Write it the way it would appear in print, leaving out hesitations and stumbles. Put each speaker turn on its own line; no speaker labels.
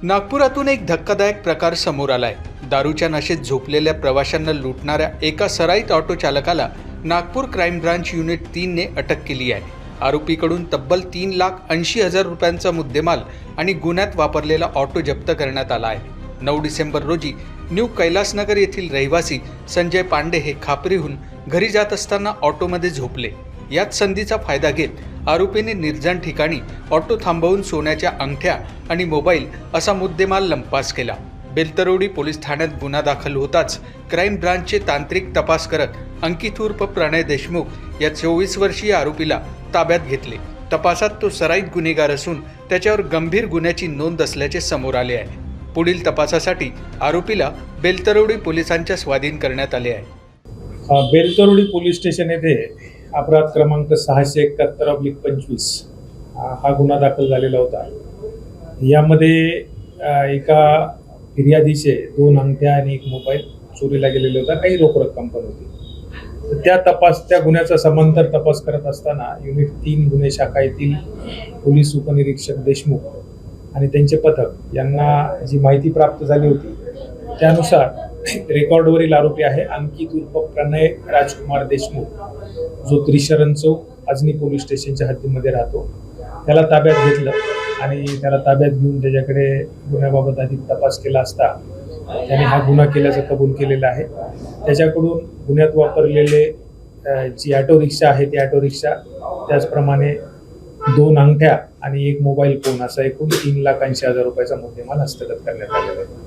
नागपुरातून एक धक्कादायक प्रकार समोर आलाय। दारूच्या नशेत झोपलेल्या प्रवाशांना लुटणाऱ्या एका सराईत ऑटो चालकाला नागपूर क्राईम ब्रांच युनिट 3 ने अटक केली आहे। आरोपीकडून तब्बल 3,80,000 रुपयांचा मुद्देमाल आणि गुन्ह्यात वापरलेला ऑटो जप्त करण्यात आला आहे। 9 डिसेंबर रोजी न्यू कैलासनगर येथील रहिवासी संजय पांडे हे खापरीहून घरी जात असताना ऑटोमध्ये झोपले। याच संधीचा फायदा घेत आरोपीने निर्जन ठिकाणी ऑटो थांबवून सोन्याच्या अंगठ्या आणि मोबाईल असा मुद्देमाल लंपास केला। बेलतरोडी पोलीस ठाण्यात गुन्हा दाखल होताच क्राईम ब्रांचचे तांत्रिक तपास करत अंकित उर्फ प्रणय देशमुख या 24 वर्षीय आरोपीला ताब्यात घेतले। तपासात तो सराईत गुन्हेगार असून त्याच्यावर गंभीर गुन्ह्याची नोंद असल्याचे समोर आले आहे। पुढील तपासासाठी आरोपीला बेलतरोडी पोलिसांच्या स्वाधीन करण्यात आले आहे।
बेलतरोडी पोलीस स्टेशन येथे अपराध क्रमांक 671/25 हा गुन्हा दाखल झालेला होता। यामध्ये एका फिर्यादीचे 2 अंगठ्या आणि 1 मोबाईल चोरीला गेलेला होता। काही रोख रक्कम पण होती। त्या गुन्ह्याचा समांतर तपास करत असताना युनिट 3 गुन्हे शाखा येथील पोलीस उपनिरीक्षक देशमुख आणि त्यांचे पथक यांना जी माहिती प्राप्त झाली होती त्यानुसार रेकॉर्डवरील आरोपी आहे अंकित उर्फ प्रणय राजकुमार देशमुख, जो त्रिशरण चौक अजनी पोलीस स्टेशनच्या हद्दीमध्ये राहतो, त्याला ताब्यात घेतलं आणि त्याला ताब्यात घेऊन त्याच्याकडे गुन्ह्याबाबत अधिक तपास केला असता त्याने हा गुन्हा केल्याचं कबूल केलेलं आहे। त्याच्याकडून गुन्ह्यात वापरलेले जी ऑटो रिक्षा आहे ती ऑटो रिक्षा, त्याचप्रमाणे 2 अंगठ्या आणि 1 मोबाईल फोन असा एकूण 3,80,000 रुपयाचा मुद्देमाल हस्तगत करण्यात आलेला आहे।